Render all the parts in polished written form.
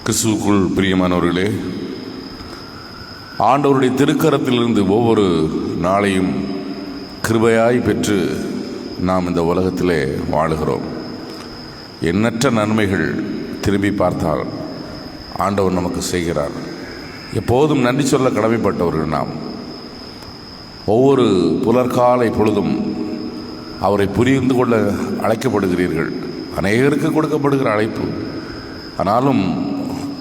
கிறிஸ்துவுக்குள் பிரியமானவர்களே, ஆண்டவருடைய திருக்கரத்திலிருந்து ஒவ்வொரு நாளையும் கிருபையாய் பெற்று நாம் இந்த உலகத்திலே வாழுகிறோம். எண்ணற்ற நன்மைகள் திரும்பி பார்த்தால் ஆண்டவர் நமக்கு செய்கிறார். எப்போதும் நன்றி சொல்ல கடமைப்பட்டவர்கள் நாம். ஒவ்வொரு புலர்காலை பொழுதும் அவரை புரிந்து கொள்ள அழைக்கப்படுகிறீர்கள். அநேகருக்கு கொடுக்கப்படுகிற அழைப்பு. ஆனாலும்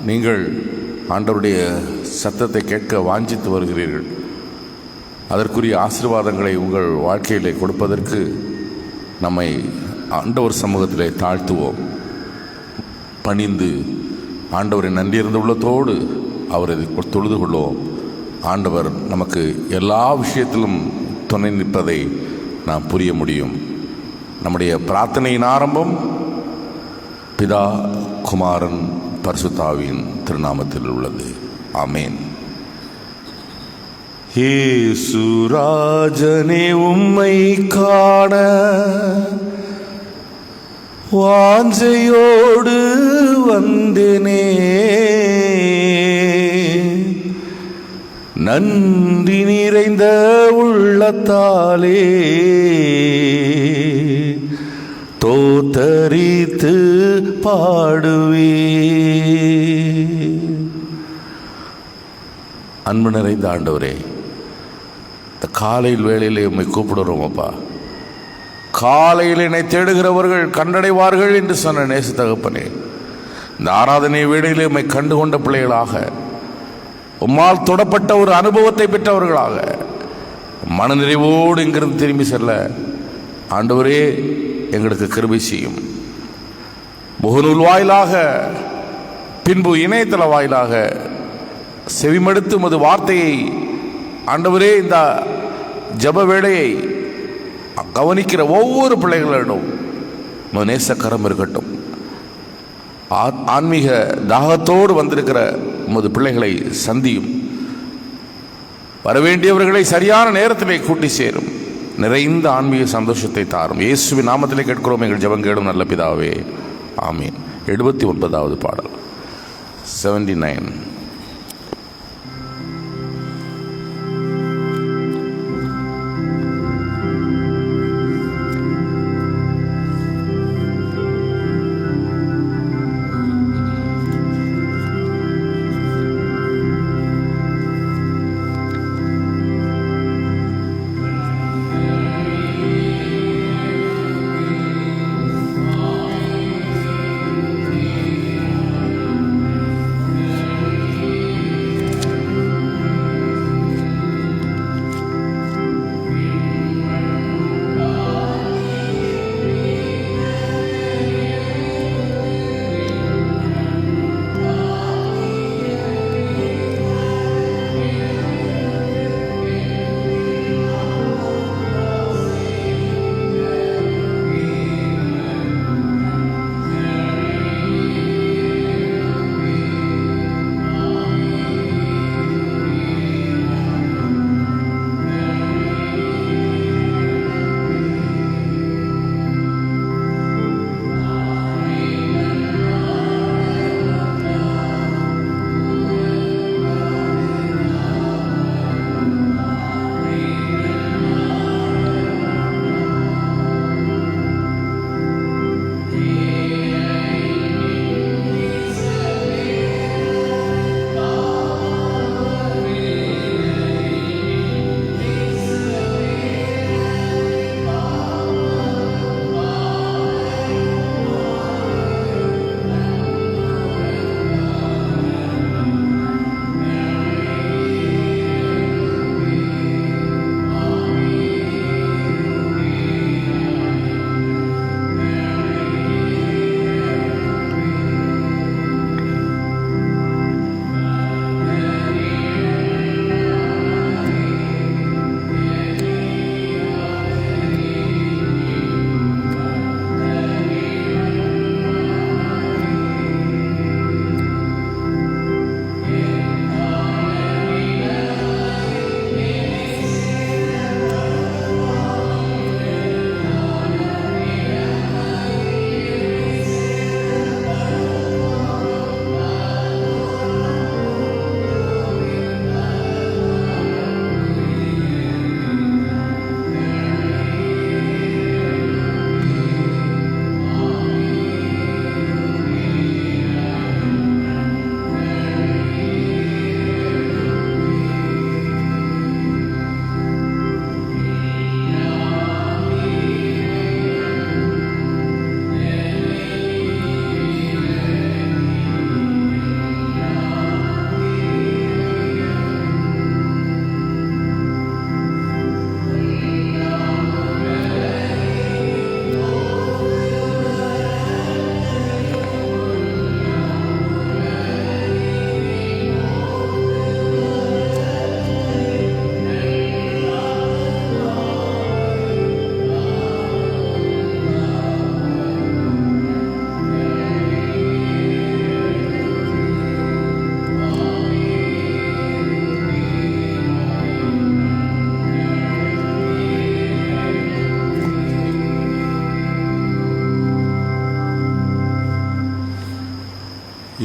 நீங்கள் ஆண்டவருடைய சத்தத்தை கேட்க வாஞ்சித்து வருகிறீர்கள். அதற்குரிய ஆசீர்வாதங்களை உங்கள் வாழ்க்கையிலே கொடுப்பதற்கு நம்மை ஆண்டவர் சமூகத்திலே தாழ்த்துவோம். பணிந்து ஆண்டவரை நன்றியிருந்த உள்ளத்தோடு அவரை தொழுது கொள்வோம். ஆண்டவர் நமக்கு எல்லா விஷயத்திலும் துணை நிற்பதை நாம் புரிய முடியும். நம்முடைய பிரார்த்தனையின் ஆரம்பம் பிதா, குமாரன், பரிசுத்தாவியின் திருநாமத்தில் உள்ளது. ஆமேன். இயேசுராஜனே, உம்மை காண வாஞ்சையோடு வந்தேனே, நன்றி நிறைந்த உள்ளத்தாலே தோத்தரித்து பாடுவே. அன்பு நிறைந்த ஆண்டவரே, இந்த காலையில் வேளையிலே உம்மை கூப்பிடுறோம் அப்பா. காலையில் என்னை தேடுகிறவர்கள் கண்டடைவார்கள் என்று சொன்ன நேச தகப்பனே, இந்த ஆராதனை வேளையிலே உம்மை கண்டுகொண்ட பிள்ளைகளாக, உம்மால் தொடப்பட்ட ஒரு அனுபவத்தை பெற்றவர்களாக, மனநிறைவோடு இங்கிருந்து திரும்பி செல்ல ஆண்டவரே எங்களுக்கு கிருபை செய்யும். முகநூல் வாயிலாக, பின்பு இணையதள வாயிலாக செவிமடுத்து உமது வார்த்தையை ஆண்டவரே இந்த ஜப வேளையை கவனிக்கிற ஒவ்வொரு பிள்ளைகளிடம் நேசக்கரம் இருக்கட்டும். ஆன்மீக தாகத்தோடு வந்திருக்கிற உமது பிள்ளைகளை சந்தியும். வரவேண்டியவர்களை சரியான நேரத்திலே கூட்டி சேரும். நிறைந்த ஆன்மீக சந்தோஷத்தை தாரும். இயேசுவின் நாமத்திலே கேட்கிறோம் எங்கள் ஜெபம் கேளும் நல்ல பிதாவே. ஆமீன். 79வது பாடல் 79.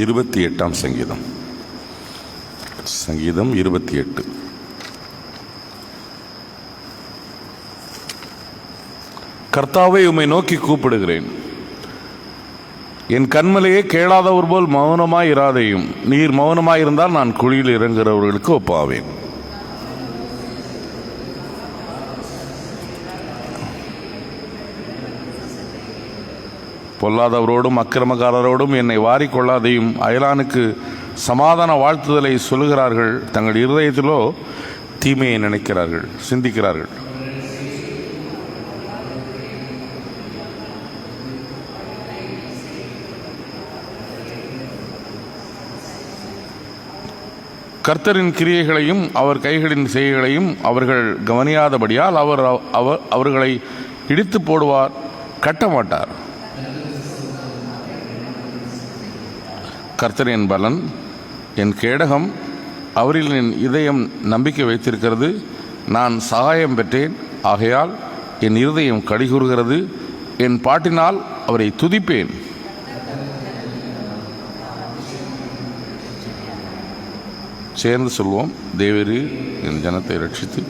28ஆம் சங்கீதம். சங்கீதம் 28. கர்த்தாவே, உம்மை நோக்கி கூப்பிடுகிறேன். என் கண்மலையே, கேளாதவர் போல் மௌனமாய் இராதேயும். நீர் மௌனமாய் இருந்தால் நான் குழியில் இறங்குகிறவர்களுக்கு ஒப்பாவேன். பொல்லாதவரோடும் அக்கிரமக்காரரோடும் என்னை வாரிக்கொள்ளாதையும். அயலானுக்கு சமாதான வாழ்த்துதலை சொல்லுகிறார்கள், தங்கள் இருதயத்திலோ தீமையை நினைக்கிறார்கள், சிந்திக்கிறார்கள். கர்த்தரின் கிரியைகளையும் அவர் கைகளின் செய்கைகளையும் அவர்கள் கவனியாதபடியால் அவர்களை இடித்து போடுவார், கட்ட மாட்டார். கர்த்தர் என் பலன், என் கேடகம், அவரில் என் இதயம் நம்பிக்கை வைத்திருக்கிறது. நான் சகாயம் பெற்றேன், ஆகையால் என் இருதயம் கடிகூறுகிறது. என் பாட்டினால் அவரை துதிப்பேன். சேர்ந்து சொல்வோம். தேவரீ, என் ஜனத்தை ரட்சித்து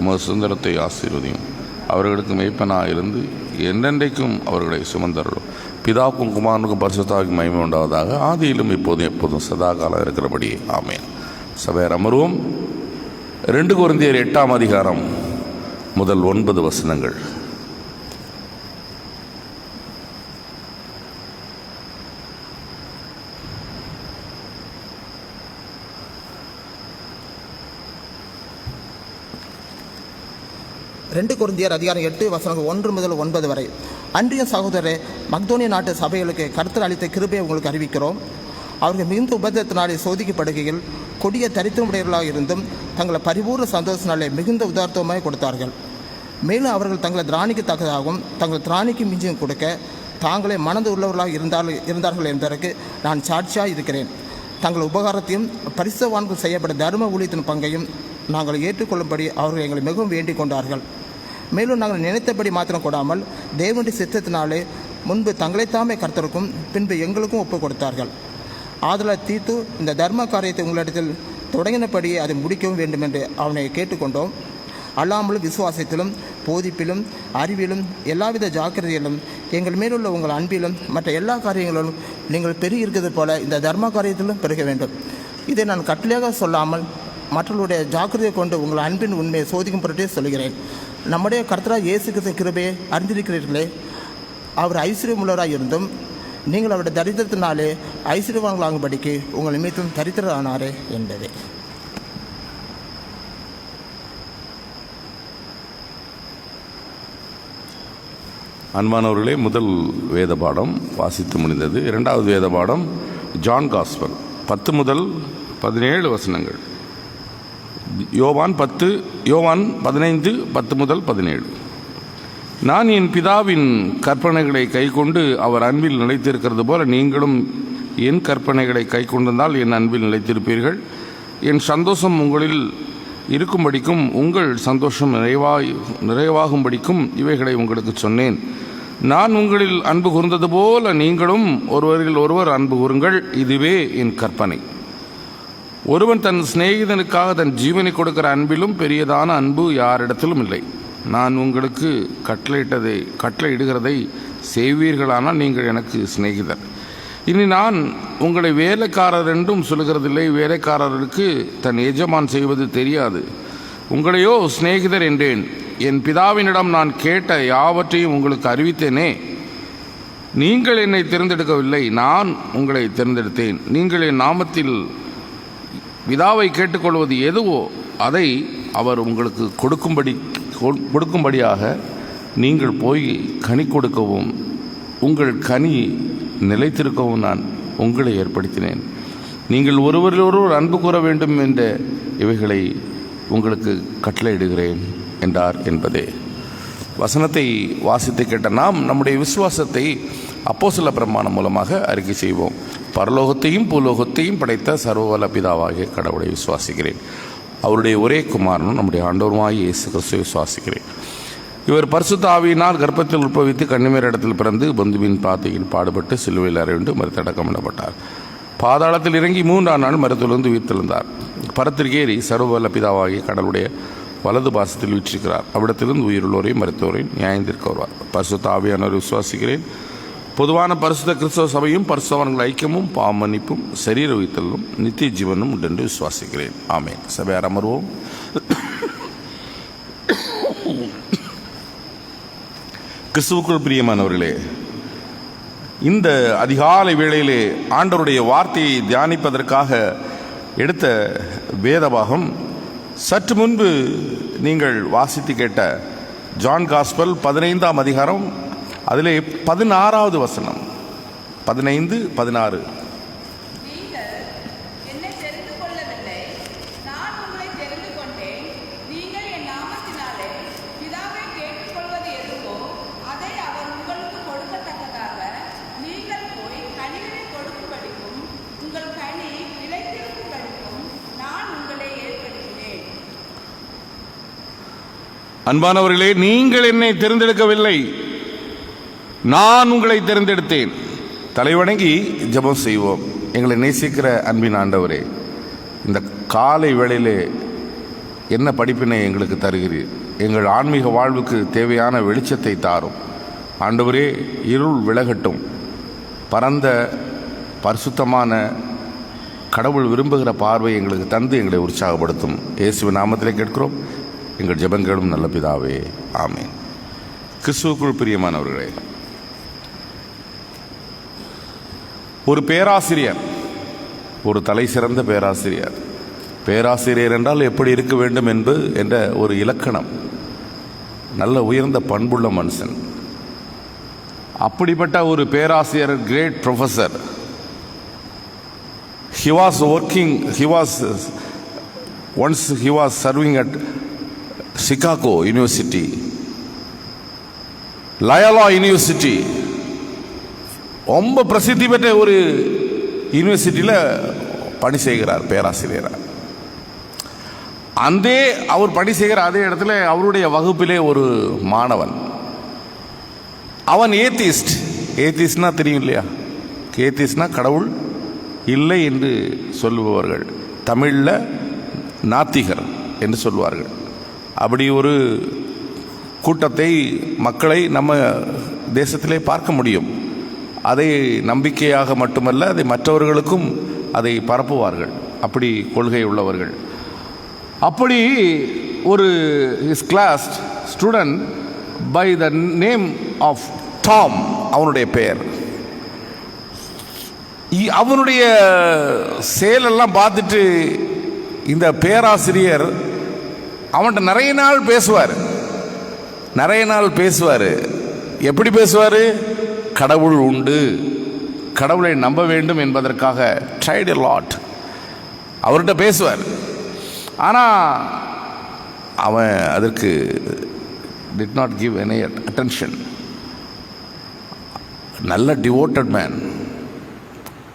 உமது சுதந்திரத்தை ஆசீர்வதியும். அவர்களுக்கு மேய்ப்பனாக இருந்து என்றென்றைக்கும் அவர்களை சுமந்தருளும். பிதாவுக்கும் குமாரனுக்கும் பரிசுத்தாவிக்கும் மகிமை உண்டாவதாக, ஆதியிலும் இப்போதும் எப்போதும் சதா காலம் இருக்கிறபடி ஆமென். சபையார் அமர்வோம். 2 கொரிந்தியர் 8ஆம் அதிகாரம் முதல் 9 வசனங்கள். ரெண்டு கொரிந்தியர் அதிகாரம் 8 வசனங்கள் 1 முதல் 9 வரை. அன்றைய சகோதரரே, மக்தோனிய நாட்டு சபைகளுக்கு கர்த்தர் அளித்த கிருபையை உங்களுக்கு அறிவிக்கிறோம். அவர்கள் மிகுந்த உபத்திரத்தினாலே சோதிக்கப்படுகையில் கொடிய தரித்திரமுடையவர்களாக இருந்தும் தங்களை பரிபூர்ண சந்தோஷத்தினாலே மிகுந்த உதார்த்தமாய் கொடுத்தார்கள். மேலும் அவர்கள் தங்களை திராணிக்கு தக்கதாகவும் தங்கள் திராணிக்கு மிஞ்சியும் கொடுக்க தாங்களே மனது உள்ளவர்களாக இருந்தார்கள் என்பதற்கு நான் சாட்சியாக இருக்கிறேன். தங்கள் உபகாரத்தையும் பரிசுத்தவான்கள் செய்யப்பட்ட தர்ம ஊழியத்தின் பங்கையும் நாங்கள் ஏற்றுக்கொள்ளும்படி அவர்கள் எங்களை மிகவும் வேண்டிக் கொண்டார்கள். மேலும் நாங்கள் நினைத்தபடி மாத்திரம் கொடாமல் தேவனுடைய சித்தத்தினாலே முன்பு தங்களைத்தாமே கர்த்தருக்கும் பின்பு எங்களுக்கும் ஒப்புக் கொடுத்தார்கள். ஆதலால் தீத்து இந்த தர்ம காரியத்தை உங்களிடத்தில் தொடங்கினபடியே அதை முடிக்கவும் வேண்டும் என்று அவனை கேட்டுக்கொண்டோம். அல்லாமலும் விசுவாசத்திலும் போதிப்பிலும் அறிவிலும் எல்லாவித ஜாக்கிரதையிலும் எங்கள் மேலுள்ள உங்கள் அன்பிலும் மற்ற எல்லா காரியங்களிலும் நீங்கள் பெருகி இருக்கிறது போல இந்த தர்ம காரியத்திலும் பெருக வேண்டும். இதை நான் கட்டளையாக சொல்லாமல் மற்றவர்களுடைய ஜாக்கிரதையை கொண்டு உங்கள் அன்பின் உண்மையை சோதிக்கும் பொருட்டே சொல்கிறேன். நம்முடைய கர்த்தராகிய இயேசு கிறிஸ்துவின் கிருபையை அறிந்திருக்கிறீர்களே. அவர் ஐஸ்வர்யமுள்ளவராக இருந்தும் நீங்கள் அவருடைய தரித்திரத்தினாலே ஐஸ்வர்யவான்களாகும்படிக்கு உங்கள் நிமித்தம் தரித்திரரானாரே என்பதே. அன்பானவர்களே, முதல் வேத பாடம் வாசித்து முடிந்தது. 2வது வேத பாடம் ஜான் காஸ்பல் 10 முதல் 17 வசனங்கள். யோவான் 15 10 முதல் 17. நான் என் பிதாவின் கற்பனைகளை கைக்கொண்டு அவர் அன்பில் நிலைத்திருக்கிறது போல நீங்களும் என் கற்பனைகளை கைக்கொண்டிருந்தால் என் அன்பில் நிலைத்திருப்பீர்கள். என் சந்தோஷம் உங்களில் இருக்கும்படிக்கும் உங்கள் சந்தோஷம் நிறைவாகும்படிக்கும் இவைகளை உங்களுக்கு சொன்னேன். நான் உங்களில் அன்பு கூர்ந்தது போல நீங்களும் ஒருவரில் ஒருவர் அன்பு கூறுங்கள். இதுவே என் கற்பனை. ஒருவன் தன் சிநேகிதனுக்காக தன் ஜீவனை கொடுக்கிற அன்பிலும் பெரியதான அன்பு யாரிடத்திலும் இல்லை. நான் உங்களுக்கு கட்டளையிடுகிறதை செய்வீர்களானால் நீங்கள் எனக்கு சிநேகிதர். இனி நான் உங்களை வேலைக்காரர் என்றும் சொல்லுகிறதில்லை. வேலைக்காரருக்கு தன் எஜமான் செய்வது தெரியாது. உங்களையோ சிநேகிதர் என்றேன். என் பிதாவினிடம் நான் கேட்ட யாவற்றையும் உங்களுக்கு அறிவித்தேனே. நீங்கள் என்னை தேர்ந்தெடுக்கவில்லை, நான் உங்களை தேர்ந்தெடுத்தேன். நீங்கள் என் நாமத்தில் பிதாவை கேட்டுக்கொள்வது எதுவோ அதை அவர் உங்களுக்கு கொடுக்கும்படியாக நீங்கள் போய் கனி கொடுக்கவும் உங்கள் கனி நிலைத்திருக்கவும் நான் உங்களை ஏற்படுத்தினேன். நீங்கள் ஒருவரில் ஒருவர் அன்பு கூற வேண்டும் என்ற இவைகளை உங்களுக்கு கட்டளையிடுகிறேன் என்றார் என்பதே. வசனத்தை வாசித்து கேட்ட நாம் நம்முடைய விசுவாசத்தை அப்போஸ்தல பிரமாணம் மூலமாக அறிக்கை செய்வோம். பரலோகத்தையும் பூலோகத்தையும் படைத்த சர்வவல்ல பிதாவாகிய கடவுளை விசுவாசிக்கிறேன். அவருடைய ஒரே குமாரனும் நம்முடைய ஆண்டவருமாகிய இயேசு கிறிஸ்துவை விசுவாசிக்கிறேன். இவர் பரிசுத்த ஆவியினால் கர்ப்பத்தில் உற்பவித்து கன்னிமேரிடத்தில் பிறந்து பந்துவின் பாதையில் பாடுபட்டு சிலுவையில் அறையுண்டு மறுத்தடக்கம் பண்ணப்பட்டார். பாதாளத்தில் இறங்கி 3ஆம் நாள் மருத்துவலிருந்து உயிர்த்தெழுந்தார். பரத்திற்கேறி சர்வவல்ல பிதாவாகிய கடவுளுடைய வலது பாசத்தில் வீற்றிருக்கிறார். அவ்விடத்திலிருந்து உயிருள்ளோரையும் மருத்துவரையும் நியாயந்திருக்க வருவார். பரிசுத்த ஆவியானவரை விசுவாசிக்கிறேன். பொதுவான பரிசுத்த கிறிஸ்தவ சபையும் பரிசுத்தவான்கள் ஐக்கியமும் பாவ மன்னிப்பும் சரீர உயிர்த்தலும் நித்திய ஜீவனும் உண்டென்று விசுவாசிக்கிறேன். ஆமென். சபையார் அமர்வோம். கிறிஸ்துவுக்குள் பிரியமானவர்களே, இந்த அதிகாலை வேளையிலே ஆண்டவருடைய வார்த்தையை தியானிப்பதற்காக எடுத்த வேதபாகம் சற்று முன்பு நீங்கள் வாசித்து கேட்ட ஜான் காஸ்பல் 15ஆம் அதிகாரம், அதிலே 16வது வசனம், 15, 16. அன்பானவர்களே, நீங்கள் என்னை தேர்ந்தெடுக்கவில்லை, நான் உங்களை தேர்ந்தெடுத்தேன். தலைவணங்கி ஜெபம் செய்வோம். எங்களை நேசிக்கிற அன்பின் ஆண்டவரே, இந்த காலை வேளையிலே என்ன படிப்பினை எங்களுக்கு தருகிறீர்? எங்கள் ஆன்மீக வாழ்வுக்கு தேவையான வெளிச்சத்தை தாரும் ஆண்டவரே. இருள் விலகட்டும். பரந்த பரிசுத்தமான கடவுள் விரும்புகிற பார்வை எங்களுக்கு தந்து எங்களை உற்சாகப்படுத்தும். இயேசுவின் நாமத்திலே கேட்கிறோம் எங்கள் ஜெபங்களும் நல்ல பிதாவே, ஆமென். கிறிஸ்துவுக்குள் பிரியமானவர்களே, ஒரு பேராசிரியர், ஒரு தலை சிறந்த பேராசிரியர், பேராசிரியர் என்றால் எப்படி இருக்க வேண்டும் என்ற ஒரு இலக்கணம், நல்ல உயர்ந்த பண்புள்ள மனுஷன். அப்படிப்பட்ட ஒரு பேராசிரியர், great professor, once he was serving at Chicago University, Loyola University, ரொம்ப பிரசித்தி பெற்ற ஒரு யூனிவர்சிட்டியில் பணி செய்கிறார் பேராசிரியராக. அவர் பணி செய்கிற அதே இடத்துல அவருடைய வகுப்பிலே ஒரு மாணவன், அவன் ஏத்திஸ்ட்னா தெரியும் இல்லையா? ஏத்திஸ்ட்னா கடவுள் இல்லை என்று சொல்லுபவர்கள், தமிழில் நாத்திகர் என்று சொல்வார்கள். அப்படி ஒரு கூட்டத்தை, மக்களை நம்ம தேசத்திலே பார்க்க முடியும். அதை நம்பிக்கையாக மட்டுமல்ல, அதை மற்றவர்களுக்கும் அதை பரப்புவார்கள். அப்படி கொள்கை உள்ளவர்கள். அப்படி ஒரு his class student by the name of Tom, அவனுடைய பெயர். அவனுடைய செயலெல்லாம் பார்த்துட்டு இந்த பேராசிரியர் அவன்கிட்ட நிறைய நாள் பேசுவார். எப்படி பேசுவார்? கடவுள் உண்டு, கடவுளை நம்ப வேண்டும் என்பதற்காக tried a lot அவர்கிட்ட பேசுவார். ஆனால் அவன் அதற்கு did not give any attention. நல்ல டிவோட்டட் மேன்,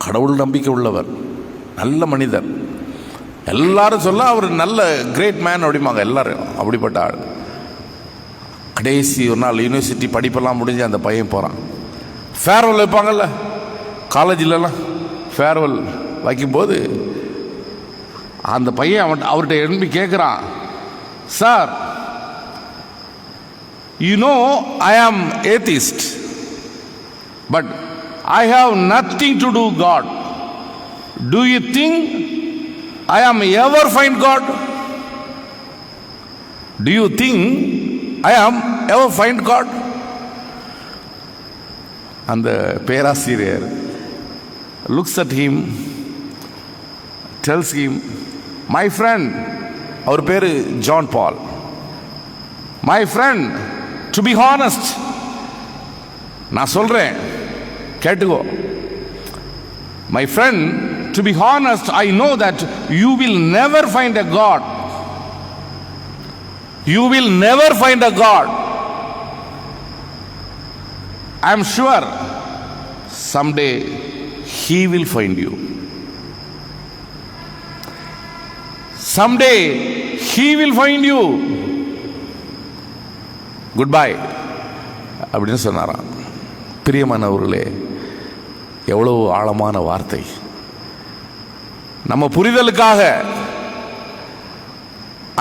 கடவுள் நம்பிக்கை உள்ளவர், நல்ல மனிதர். எல்லாரும் சொல்ல அவர் நல்ல கிரேட் மேன் அப்படிம்பாங்க எல்லாரும். அப்படிப்பட்ட ஆள். கடைசி ஒரு நாள் யூனிவர்சிட்டி படிப்பெல்லாம் முடிஞ்சு அந்த பையன் போகிறான். ஃபேர்வெல் வைப்பாங்கல்ல காலேஜிலலாம், ஃபேர்வெல் வைக்கும்போது அந்த பையன் அவர்கிட்ட எழுப்பி கேட்குறான், சார், யூ நோ ஐ ஆம் atheist, but I have nothing to do God. Do you think I am ever find God? Do you think I am ever find God? And the பேராசிரியர் looks at him, tells him, my friend, அவர் பேரு John ball, my friend, to be honest, நான் சொல்றேன் கேட்டுக்கோ, my friend, to be honest, I know that you will never find a God. You will never find a God. I am sure someday he will find you. Someday he will find you. Goodbye அப்படின்னு சொன்னாராம். பிரியமானவர்களே, எவ்வளவு ஆழமான வார்த்தை! நம்ம புரிதலுக்காக.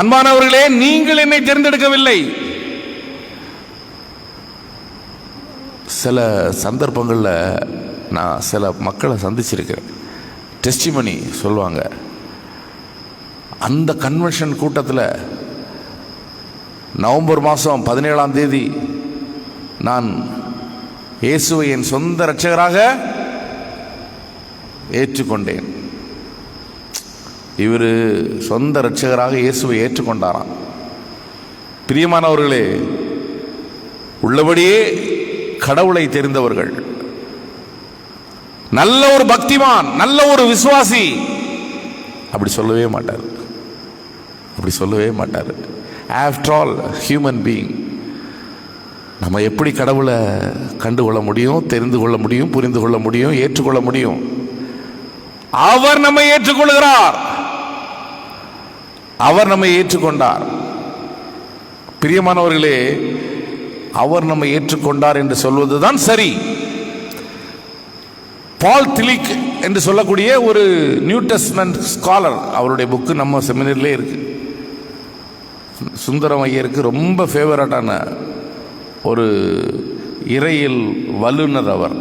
அன்பானவர்களே, நீங்கள் என்னை தேர்ந்தெடுக்கவில்லை. சில சந்தர்ப்பங்களில் நான் சில மக்களை சந்திச்சிருக்கிறேன். டெஸ்டிமனி சொல்லுவாங்க. அந்த கன்வென்ஷன் கூட்டத்தில் நவம்பர் மாதம் 17ஆம் தேதி நான் இயேசுவை என் சொந்த இரட்சகராக ஏற்றுக்கொண்டேன். இவர் சொந்த இரட்சகராக இயேசுவை ஏற்றுக்கொண்டாராம். பிரியமானவர்களே, உள்ளபடியே கடவுளை தெரிந்தவர்கள், நல்ல ஒரு பக்திமான், நல்ல ஒரு விசுவாசி அப்படி சொல்லவே மாட்டார். அப்படி சொல்லவே மாட்டார். After all human being. நம்ம எப்படி கடவுளை கண்டுகொள்ள முடியும், தெரிந்து கொள்ள முடியும், புரிந்து கொள்ள முடியும், ஏற்றுக்கொள்ள முடியும்? அவர் நம்மை ஏற்றுக்கொள்கிறார். அவர் நம்மை ஏற்றுக்கொண்டார். பிரியமானவர்களே, அவர் நம்மை ஏற்றுக்கொண்டார் என்று சொல்வதுதான் சரி. பால் திலிக் என்று சொல்லக்கூடிய ஒரு நியூ டெஸ்டமென்ட் ஸ்காலர், அவருடைய புக்கு நம்ம செமினரிலே இருக்கு. சுந்தரம் ஐயருக்கு ரொம்ப ஃபேவரட்டான ஒரு இறையியல் வல்லுனர் அவர்.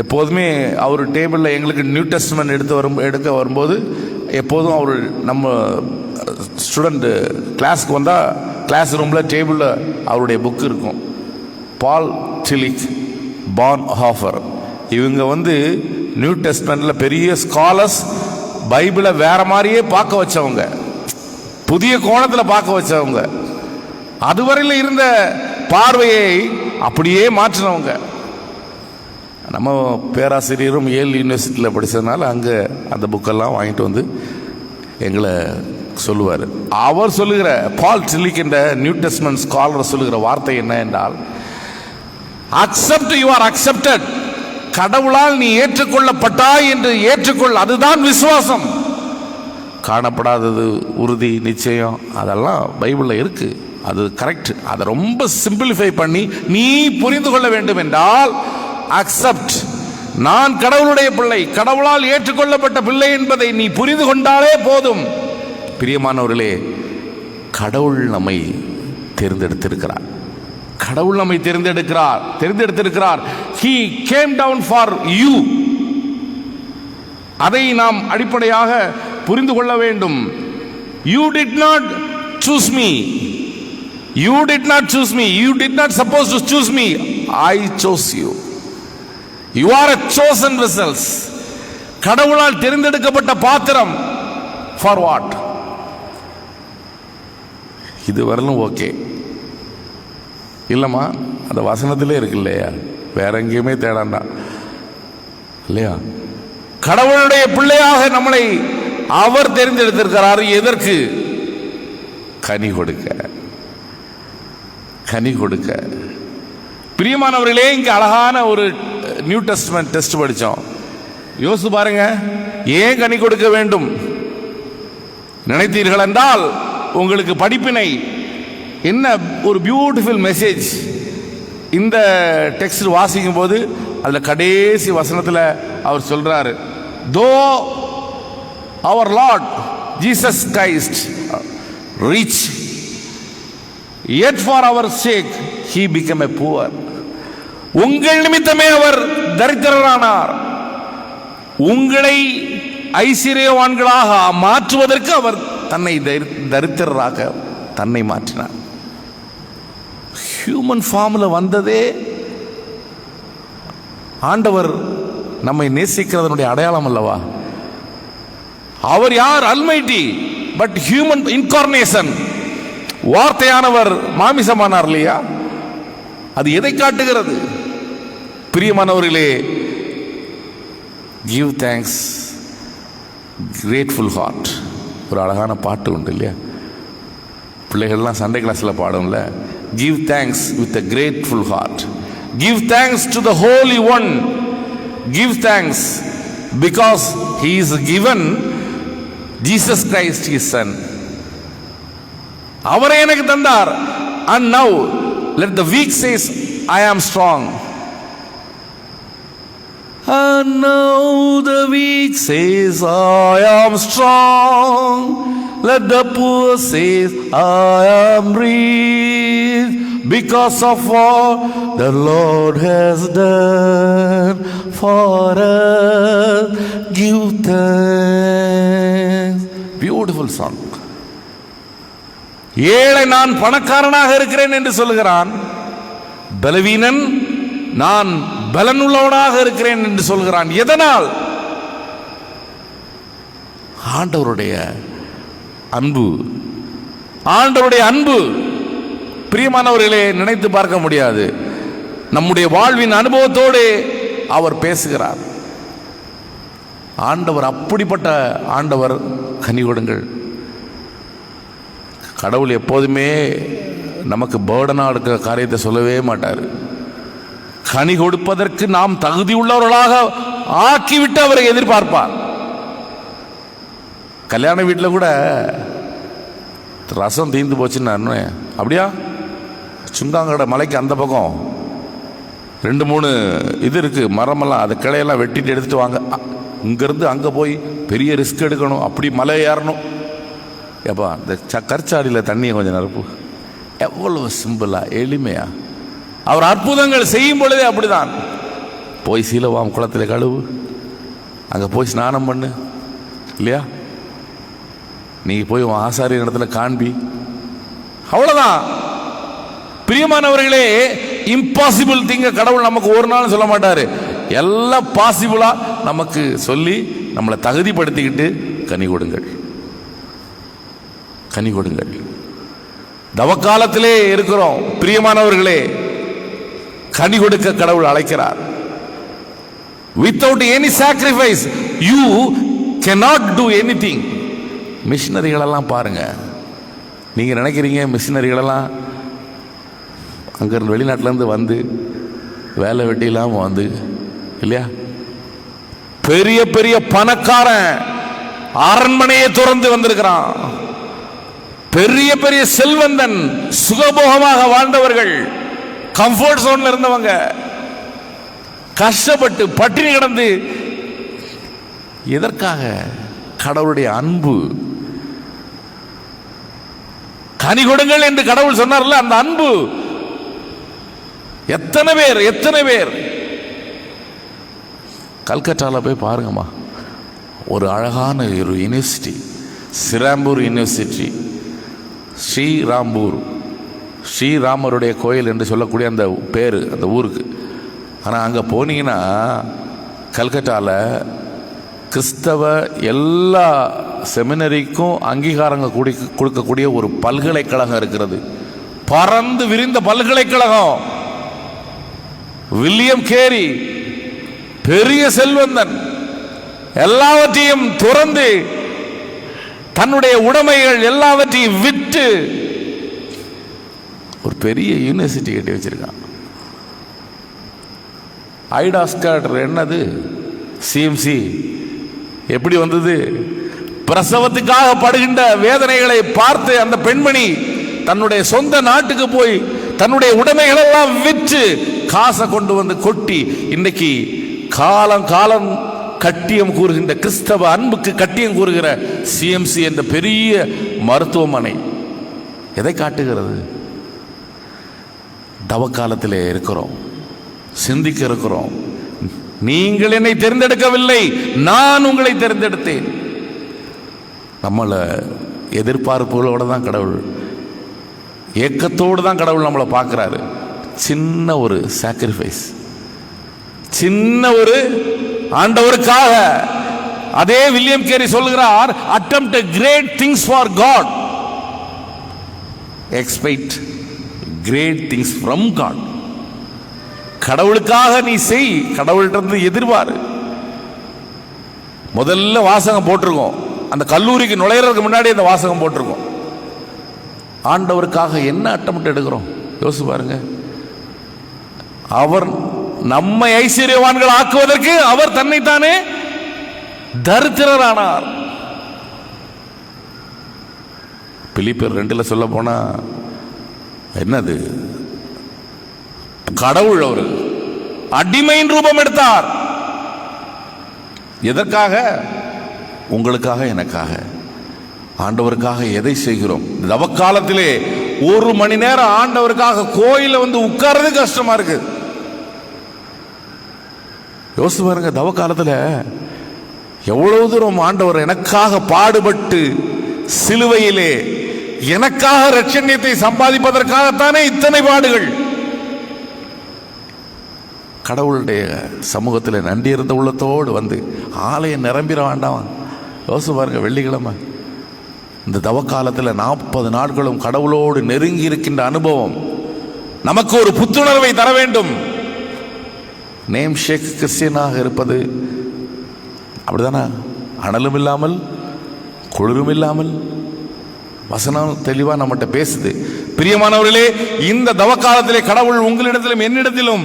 எப்போதுமே அவர் டேபிளில் எங்களுக்கு நியூ டெஸ்டமென்ட் எடுக்க வரும்போது எப்போதும் அவர் நம்ம ஸ்டூடெண்ட் கிளாஸ்க்கு வந்தால் கிளாஸ் ரூமில் டேபிளில் அவருடைய புக்கு இருக்கும். பால் டிலிக், பான் ஹாஃபர். இவங்க நியூ டெஸ்டமென்ட்டில் பெரிய ஸ்காலர்ஸ். பைபிளை வேற மாதிரியே பார்க்க வச்சவங்க, புதிய கோணத்தில் பார்க்க வச்சவங்க, அதுவரையில் இருந்த பார்வையை அப்படியே மாற்றினவங்க. நம்ம பேராசிரியரும் ஏல் யூனிவர்சிட்டியில் படித்ததுனால அங்கே அந்த புக்கெல்லாம் வாங்கிட்டு வந்து எங்களை சொல்லுவார். அவர் சொல்லுகிற, பால் டிலிக் என்ற நியூ டெஸ்டமென்ட் ஸ்காலர் சொல்லுகிற வார்த்தை என்ன என்றால், அக்செப்ட், யூ ஆர் அக்செப்டட். கடவுளால் நீ ஏற்றுக்கொள்ளப்பட்டாய் என்று ஏற்றுக்கொள், அதுதான் விசுவாசம். காணப்படாதது உறுதி, நிச்சயம், அதெல்லாம் பைபிளில் இருக்கு, அது கரெக்ட். அதை ரொம்ப சிம்பிளிஃபை பண்ணி நீ புரிந்து கொள்ள வேண்டும் என்றால் அக்செப்ட். நான் கடவுளுடைய பிள்ளை, கடவுளால் ஏற்றுக்கொள்ளப்பட்ட பிள்ளை என்பதை நீ புரிந்து கொண்டாலே போதும். பிரியமானவர்களே, கடவுள் நம்மை தேர்ந்தெடுத்திருக்கிறார். கடவுள் நம்மை தேர்ந்தெடுத்திருக்கிறார். He came down for you. அதை நாம் அடிப்படையாக புரிந்து கொள்ள வேண்டும். You did not choose me. You did not choose me. You did not suppose to choose me. I chose you. You are a chosen vessels. கடவுளால் தேர்ந்தெடுக்கப்பட்ட பாத்திரம். For what? இது வரலும் ஓகே இல்லைம்மா, அந்த வசனத்திலே இருக்கு இல்லையா, வேற எங்கேயுமே தேடாண்டா இல்லையா? கடவுளுடைய பிள்ளையாக நம்மளை அவர் தேர்ந்தெடுத்திருக்கிறார். எதற்கு? கனி கொடுக்க. கனி கொடுக்க. பிரியமானவர்களே, இங்கே அழகான ஒரு நியூ டெஸ்டமென்ட் டெஸ்ட் படித்தோம். யோசிச்சு பாருங்க, ஏன் கனி கொடுக்க வேண்டும் நினைத்தீர்கள் என்றால் உங்களுக்கு படிப்பினை என்ன ஒரு பியூட்டிஃபுல் மெசேஜ். இந்த டெக்ஸ்ட் வாசிக்கும் போது அதில் கடைசி வசனத்தில் அவர் சொல்றாரு, தோ அவர் Lord Jesus Christ rich, yet for our sake he became a poor. உங்கள் நிமித்தமே அவர் தரித்திரரானார். உங்களை ஐஸ்வர்யவான்களாக மாற்றுவதற்கு அவர் தன்னை தரித்திரராக தன்னை மாற்றினார். ஹியூமன் ஃபார்மில் வந்ததே ஆண்டவர் நம்மை நேசிக்கிறதனுடைய அடையாளம் அல்லவா? அவர் யார்? Almighty, but human incarnation. வார்த்தையானவர் மாமிசமானார் இல்லையா? அது எதை காட்டுகிறது? பிரியமானவர்களே, கிவ் தேங்க்ஸ், கிரேட்ஃபுல் ஹார்ட். ஒரு அழகான பாட்டு உண்டு இல்லையா, பிள்ளைகள்லாம் சண்டே கிளாஸில் பாடும்ல, give thanks with a grateful heart. Give thanks to the Holy One. Give thanks because he is given Jesus Christ his son. அவரை எனக்கு தந்தார். And now let the weak says I am strong. And now the weak says, I am strong. Let the poor says, I am rich. Because of what the Lord has done for us, give thanks. Beautiful song. ஏழை நான் பணக்காரனாக இருக்கிறேன் என்று சொல்கிறான், பலவீனன் நான் பலனுள்ளவனாக இருக்கிறேன் என்று சொல்கிறான். எதனால்? ஆண்டவருடைய அன்பு. ஆண்டவருடைய அன்பு பிரியமானவர்களே, நினைத்து பார்க்க முடியாது. நம்முடைய வாழ்வின் அனுபவத்தோடு அவர் பேசுகிறார். ஆண்டவர் அப்படிப்பட்ட ஆண்டவர். கனி கொடுங்கள். கடவுள் எப்போதுமே நமக்கு பேர்டனாக இருக்கிற காரியத்தை சொல்லவே மாட்டார். கனி கொடுப்பதற்கு நாம் தகுதி உள்ளவர்களாக ஆக்கிவிட்டு அவரை எதிர்பார்ப்பார். கல்யாண வீட்டில் கூட ரசம் தீர்ந்து போச்சுன்னு, அப்படியா சுங்காங்கடை மலைக்கு அந்த பக்கம் 2-3 இது இருக்குது, மரமெல்லாம், அது கிளையெல்லாம் வெட்டிட்டு எடுத்துகிட்டு வாங்க. இங்கேருந்து அங்கே போய் பெரிய ரிஸ்க் எடுக்கணும், அப்படி மலை ஏறணும். ஏப்பா இந்த கற்சாடியில் தண்ணியை கொஞ்சம் நிரப்பு. எவ்வளவு சிம்பிளா, எளிமையா அவர் அற்புதங்கள் செய்யும் பொழுதே அப்படிதான். போய் சீலவாம் குளத்தில் கழுவு, அங்கே போய் ஸ்நானம் பண்ணு, இல்லையா? நீ போய் உன் ஆசாரிய இடத்துல காண்பி, அவ்வளோதான். பிரியமானவர்களே, இம்பாசிபிள் திங்க கடவுள் நமக்கு ஒரு நாள் சொல்ல மாட்டாரு. எல்லாம் பாசிபிளா நமக்கு சொல்லி நம்மளை தகுதிப்படுத்திக்கிட்டு கனி கொடுங்கள், கனி கொடுங்கள். தவக்காலத்திலே இருக்கிறோம் பிரியமானவர்களே. கனி கொடுக்க கடவுள் அழைக்கிறார். Without any sacrifice you cannot do anything. மிஷினரிகளெல்லாம் பாருங்க. நீங்க நினைக்கிறீங்க மிஷினரிகளெல்லாம் அங்கிருந்து வெளிநாட்டிலேருந்து வந்து வேலை வெட்டி இல்லாமல் வந்து, இல்லையா? பெரிய பெரிய பணக்காரன் அரண்மனையை துறந்து வந்திருக்கிறான். பெரிய பெரிய செல்வந்தன், சுகபோகமாக வாழ்ந்தவர்கள், கம்ஃபர்ட் ஜோன்ல இருந்தவங்க, கஷ்டப்பட்டு பட்டினி கிடந்து, எதற்காக? கடவுளுடைய அன்பு. கனி கொடுங்கள் என்று கடவுள் சொன்னார்ல, அந்த அன்பு. எத்தனை பேர், எத்தனை பேர் கல்கட்டால போய் பாருங்கம்மா. ஒரு அழகான ஒரு யூனிவர்சிட்டி, சிராம்பூர் யூனிவர்சிட்டி, ஸ்ரீராம்பூர், ஸ்ரீராமருடைய கோயில் என்று சொல்லக்கூடிய அந்த பேர் அந்த ஊருக்கு. ஆனால் அங்கே போனீங்கன்னா கல்கட்டாவில் கிறிஸ்தவ எல்லா செமினரிக்கும் அங்கீகாரங்கள் கொடுக்கக்கூடிய ஒரு பல்கலைக்கழகம் இருக்கிறது. பறந்து விரிந்த பல்கலைக்கழகம். வில்லியம் கேரி பெரிய செல்வந்தன், எல்லாவற்றையும் துறந்து தன்னுடைய உடைமைகள் எல்லாவற்றையும் விட்டு ஒரு பெரிய யூனிவர்சிட்டி கட்டி வச்சிருக்கான். ஐடாஸ்காட் என்னது? சிஎம்சி எப்படி வந்தது? பிரசவத்துக்காக படுகின்ற வேதனைகளை பார்த்து அந்த பெண்மணி தன்னுடைய சொந்த நாட்டுக்கு போய் தன்னுடைய உடைமைகள் எல்லாம் விற்று காசை கொண்டு வந்து கொட்டி இன்னைக்கு காலம் காலம் கட்டியம் கூறுகின்ற, கிறிஸ்தவ அன்புக்கு கட்டியம் கூறுகிற சிஎம்சி என்ற பெரிய மருத்துவமனை எதை காட்டுகிறது? தவக்காலத்திலே இருக்கிறோம், சிந்திக்க இருக்கிறோம். நீங்கள் என்னை தேர்ந்தெடுக்கவில்லை, நான் உங்களை தேர்ந்தெடுத்தேன். நம்மளை எதிர்பார்ப்புகளோடு தான் கடவுள், ஏக்கத்தோடு தான் கடவுள் நம்மளை பார்க்குறாரு. சின்ன ஒரு சாக்ரிஃபைஸ், சின்ன ஒரு ஆண்டவருக்காக. அதே வில்லியம் கேரி சொல்கிறார், attempt great things for God, expect great things from God. கடவுளுக்காக நீ செய், கடவுள்கிட்ட எதிர்பாரு. முதல்ல வாசகம் போட்டிருக்கோம், அந்த கல்லூரிக்கு நுழையிறதுக்கு முன்னாடி அந்த வாசகம் போட்டிருக்கோம். ஆண்டவருக்காக என்ன அட்டம்ப்ட் எடுக்கிறோம் யோசிச்சு பாருங்க. அவர் நம்மை ஐஸ்வர்யவான்கள் ஆக்குவதற்கு அவர் தன்னைத்தானே தரித்திரரானார். பிலிப்பியர் 2 சொல்ல போனா என்னது? கடவுள் அவர் அடிமையின் ரூபம் எடுத்தார். எதற்காக? உங்களுக்காக, எனக்காக, ஆண்டவருக்காக எதை செய்கிறோம்? தவக்காலத்திலே 1 மணி நேரம் ஆண்டவருக்காக கோயில வந்து உட்கார்றது கஷ்டமா இருக்கு. யோசிச்சு பாருங்க, தவக்காலத்தில் எவ்வளவு தூரம் ஆண்டவர் எனக்காக பாடுபட்டு சிலுவையிலே எனக்காக இரட்சண்யத்தை சம்பாதிப்பதற்காகத்தானே இத்தனை பாடுகள். கடவுளுடைய சமூகத்தில் நன்றி இருந்த உள்ளத்தோடு வந்து ஆலயம் நிரம்பிட வேண்டாம். யோசிச்சு பாருங்க, வெள்ளிக்கிழமை இந்த தவக்காலத்தில் 40 நாட்களும் கடவுளோடு நெருங்கி இருக்கின்ற அனுபவம் நமக்கு ஒரு புத்துணர்வை தர வேண்டும். நேம் ஷேக் கிறிஸ்டியனாக இருப்பது அப்படிதானே? அனலும் இல்லாமல் குளிரும் இல்லாமல் வசனம் தெளிவாக நம்மகிட்ட பேசுது. பிரியமானவர்களே, இந்த தவக்காலத்திலே கடவுள் உங்களிடத்திலும் என்னிடத்திலும்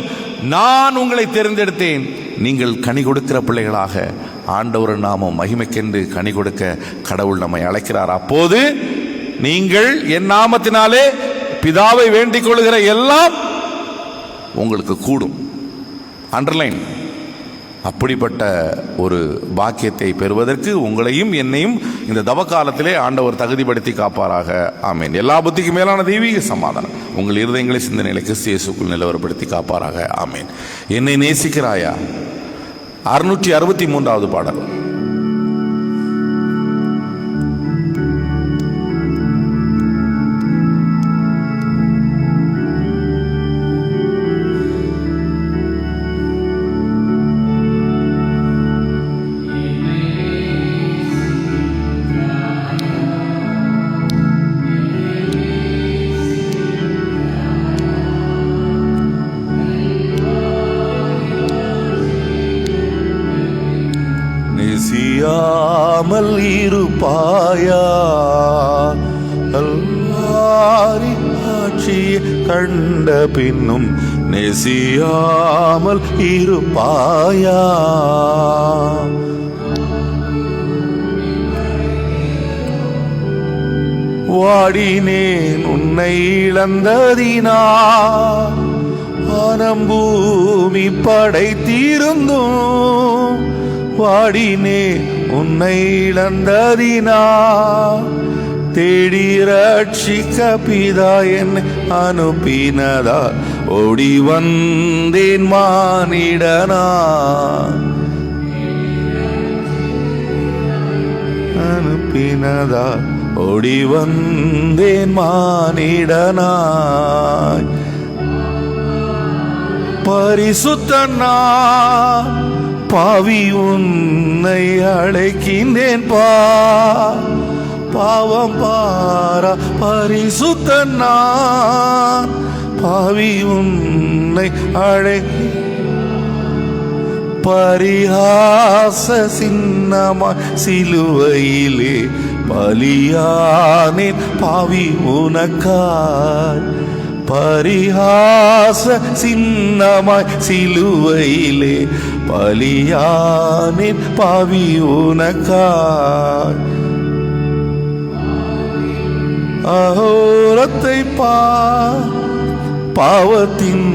நான் உங்களை தேர்ந்தெடுத்தேன், நீங்கள் கனி கொடுக்கிற பிள்ளைகளாக ஆண்டவர் நாமம் மகிமைக்கென்று கனி கொடுக்க கடவுள் நம்மை அழைக்கிறார். அப்போது நீங்கள் என் நாமத்தினாலே பிதாவை வேண்டிக் கொள்கிற எல்லாம் உங்களுக்கு கூடும். அண்டர்லைன். அப்படிப்பட்ட ஒரு பாக்கியத்தை பெறுவதற்கு உங்களையும் என்னையும் இந்த தவக்காலத்திலே ஆண்டவர் தகுதிப்படுத்தி காப்பாராக. ஆமேன். எல்லா புத்திக்கும் மேலான தெய்வீக சமாதானம் உங்கள் இருதயங்களை சிந்தனைகளை கிறிஸ்து இயேசுக்குள் நிலவரப்படுத்தி காப்பாராக. ஆமேன். என்னை நேசிக்கிறாயா? 663வது பாடல். நேசியாமல் இருப்பாயா? கல்வாரி ஆட்சியை கண்ட பின்னும் நேசியாமல் இருப்பாயா? வாடினேன் உன்னை இழந்ததினா, வானம் பூமி படைத்திருந்தும் வாடினே உன்னை இழந்ததினா, தேடி ரட்சிக்க பிதா என்னை அனுப்பினதா, ஓடி வந்தேன் மானிடனா, அனுப்பினதா ஓடி வந்தேன் மானிடனாய். பரிசுத்தனா பாவி உன்னை அழைக்கின்றேன் பாவம் பாரா. பரிசுத்தனா பாவி உன்னை பரிகாச சின்னமாய் சிலுவையிலே பலியானேன் பாவி உனக்காய். பரிகாச சின்னமாய் சிலுவையிலே பலியானேன் பாவி உனக்காய். அகோரத்தை பாவத்தின்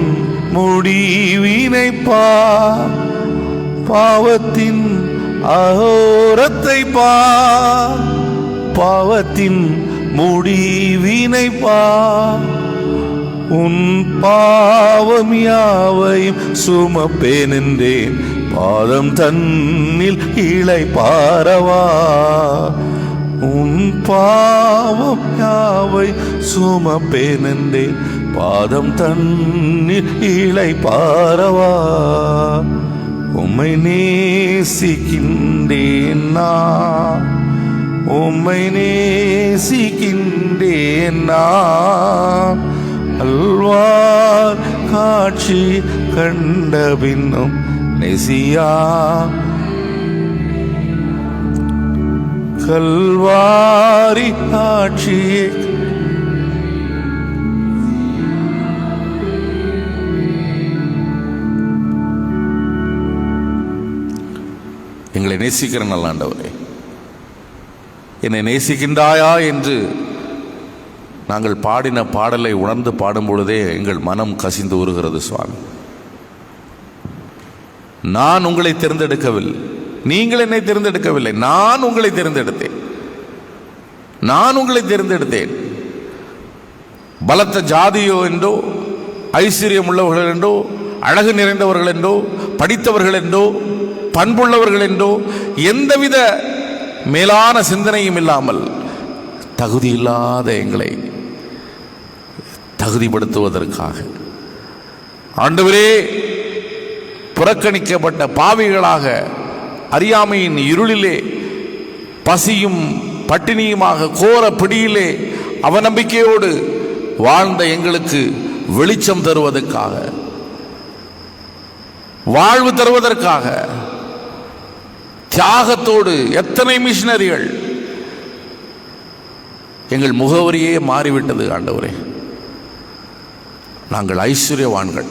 முடிவினை பாவத்தின் அகோரத்தை பாவத்தின் முடிவினை உன் பாவம் யாவையும் சுமப்பேன் என்றேன், பாதம் தன்னில் இளை பாரவா. உன் பாவம் யாவை சுமப்பேன் என்றேன், பாதம் தன்னில் இளை பாரவா. உம்மை நேசிக்கின்றேன் நான், உம்மை நேசிக்கின்றேன் நான். அல்வார் காட்சி கண்ட பின்னும் நெசியா கல்வாரி காட்சியை எங்களை நேசிக்கிற நல்ல ஆண்டவரே, என்னை நேசிக்கின்றாயா என்று நாங்கள் பாடின பாடலை உணர்ந்து பாடும் பொழுதே எங்கள் மனம் கசிந்து உருகிறது. சுவாமி, நான் உங்களை தேர்ந்தெடுக்கவில்லை, நீங்கள் என்னை தேர்ந்தெடுக்கவில்லை, நான் உங்களை தேர்ந்தெடுத்தேன். நான் உங்களை தேர்ந்தெடுத்தேன். பலத்த ஜாதியோ என்றோ, ஐஸ்வர்யம் உள்ளவர்கள் என்றோ, அழகு நிறைந்தவர்கள் என்றோ, படித்தவர்கள் என்றோ, பண்புள்ளவர்கள் என்றோ, எந்தவித மேலான சிந்தனையும் இல்லாமல் தகுதி இல்லாத எங்களை தகுதிப்படுத்துவதற்காக, ஆண்டவரே, புறக்கணிக்கப்பட்ட பாவிகளாக அறியாமையின் இருளிலே பசியும் பட்டினியுமாக கோர பிடியிலே அவநம்பிக்கையோடு வாழ்ந்த எங்களுக்கு வெளிச்சம் தருவதற்காக, வாழ்வு தருவதற்காக, தியாகத்தோடு எத்தனை மிஷனரிகள். எங்கள் முகவரியே மாறிவிட்டது ஆண்டவரே. நாங்கள் ஐஸ்வர்யவான்கள்,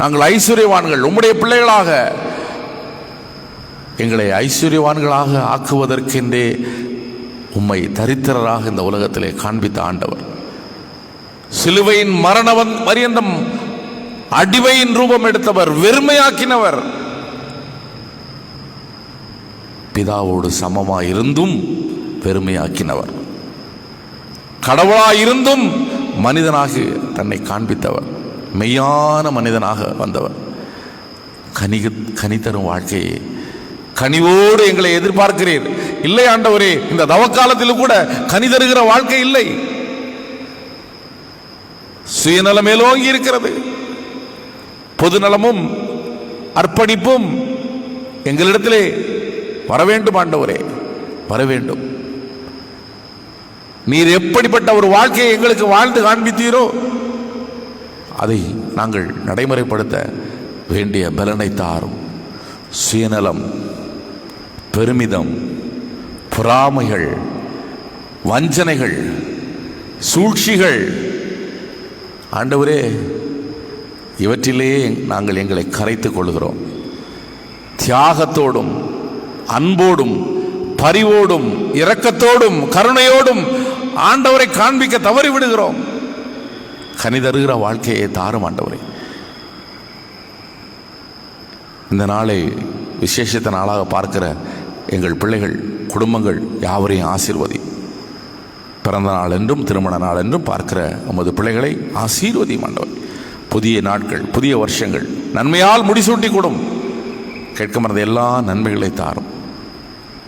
நாங்கள் ஐஸ்வர்யவான்கள். உம்முடைய பிள்ளைகளாக எங்களை ஐஸ்வர்யவான்களாக ஆக்குவதற்கென்றே உம்மை தரித்திரராக இந்த உலகத்திலே காண்பித்த ஆண்டவர். சிலுவையின் மரண பரியந்தம் அடிமையின் ரூபம் எடுத்தவர், வெறுமையாக்கினவர். பிதாவோடு சமமாய் இருந்தும் வெறுமையாக்கினவர், கடவுளாயிருந்தும் மனிதனாக தன்னை காண்பித்தவர், மெய்யான மனிதனாக வந்தவர். கனி தரும் வாழ்க்கையை கனிவோடு எங்களை எதிர்பார்க்கிறீர். இல்லை ஆண்டவரே, இந்த தவக்காலத்திலும் கூட கனி தருகிற வாழ்க்கை இல்லை. சுயநலம் மேலோங்கி இருக்கிறது. பொதுநலமும் அர்ப்பணிப்பும் எங்களிடத்திலே வர வேண்டும் ஆண்டவரே, வர வேண்டும். நீர் எப்படிப்பட்ட ஒரு வாழ்க்கையை எங்களுக்கு வாழ்ந்து காண்பித்தீரோ அதை நாங்கள் நடைமுறைப்படுத்த வேண்டிய பலனை தாரும். சுயநலம், பெருமிதம், பொறாமைகள், வஞ்சனைகள், சூழ்ச்சிகள், ஆண்டவரே, இவற்றிலே நாங்கள் எங்களை கரைத்துக் கொள்கிறோம். தியாகத்தோடும் அன்போடும் பரிவோடும் இரக்கத்தோடும் கருணையோடும் ஆண்டவரை காண்பிக்க தவறி விடுகிறோம். கனி தருகிற வாழ்க்கையை தாரும் ஆண்டவரே. இந்த நாளை விசேஷத்த நாளாக பார்க்கிற எங்கள் பிள்ளைகள், குடும்பங்கள் யாவரையும் ஆசீர்வதி. பிறந்த நாள் என்றும் திருமண நாள் என்றும் பார்க்கிற நமது பிள்ளைகளை ஆசீர்வதி ஆண்டவர். புதிய நாட்கள், புதிய வருஷங்கள் நன்மையால் முடிசூட்டி கொடும். கேட்க மறந்த எல்லா நன்மைகளை தாரும்.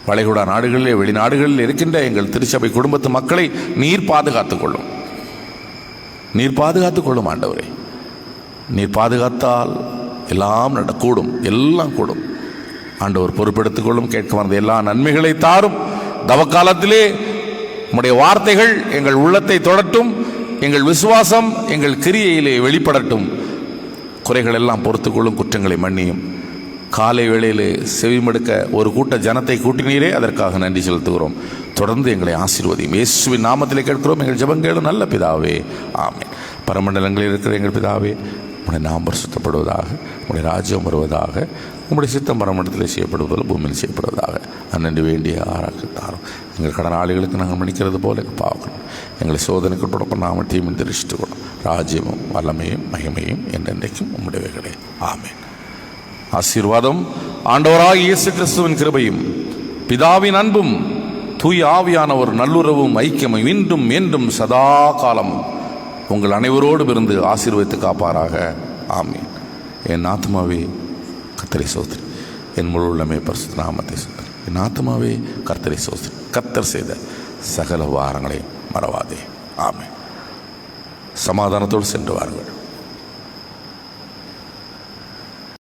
வளைகுடா நாடுகளிலே, வெளிநாடுகளில் இருக்கின்ற எங்கள் திருச்சபை குடும்பத்து மக்களை நீர் பாதுகாத்துக் கொள்ளும். நீர் பாதுகாத்துக் கொள்ளும் ஆண்டவரே. நீர் பாதுகாத்தால் எல்லாம் கூடும், எல்லாம் கூடும். ஆண்டவர் பொறுப்பெடுத்துக் கொள்ளும். கேட்க மறந்த எல்லா நன்மைகளை தாரும். தவக்காலத்திலே உம்முடைய வார்த்தைகள் எங்கள் உள்ளத்தை தொடட்டும். எங்கள் விசுவாசம் எங்கள் கிரியையிலே வெளிப்படட்டும். குறைகள் எல்லாம் பொறுத்துக்கொள்ளும், குற்றங்களை மன்னியும். காலை வேளையிலே செவிமடுக்க ஒரு கூட்ட ஜனத்தை கூட்டினீரே, அதற்காக நன்றி செலுத்துகிறோம். தொடர்ந்து எங்களை ஆசீர்வதியும். இயேசுவின் நாமத்திலே கேட்கிறோம் எங்கள் ஜெபங்களும் நல்ல பிதாவே, ஆமென். பரமண்டலங்களில் இருக்கிற எங்கள் பிதாவே, உம்முடைய நாமம் பரிசுத்தப்படுவதாக, உம்முடைய ராஜ்யம் வருவதாக, உம்முடைய சித்தம் பரமண்டலத்தில் செய்யப்படுவதில் பூமியில் செய்யப்படுவதாக. அன்னன்று வேண்டிய ஆராய்ச்சி எங்கள் கடனாளிகளுக்கு நாங்கள் மன்னிக்கிறது போல பார்க்கணும். எங்களை சோதனைக்கு உட்படாமல் தீமின் தெரிவித்துக்கணும். ராஜ்யமும் வல்லமையும் மகிமையும் என்றென்றைக்கும் உம்முடையவைகளே, ஆமென். ஆசீர்வாதம் ஆண்டவராகிய இயேசு கிறிஸ்துவின் கிருபையும் பிதாவின் அன்பும் தூய ஆவியானவர் நல்லுறவும் ஐக்கியமும் இன்றும் என்றும் சதா காலம் உங்கள் அனைவரோடும் இருந்து ஆசீர்வதித்து காப்பாராக, ஆமீன். என் ஆத்மாவே கர்த்தரை சோதரி, என் முழு உள்ளமே பரிசுத்த நாமத்தை சோதரி. என் ஆத்மாவே கர்த்தரை சோதரி, கர்த்தர் செய்த சகல வாரங்களை மறவாதே, ஆமீன். சமாதானத்தோடு சென்று வாருங்கள்.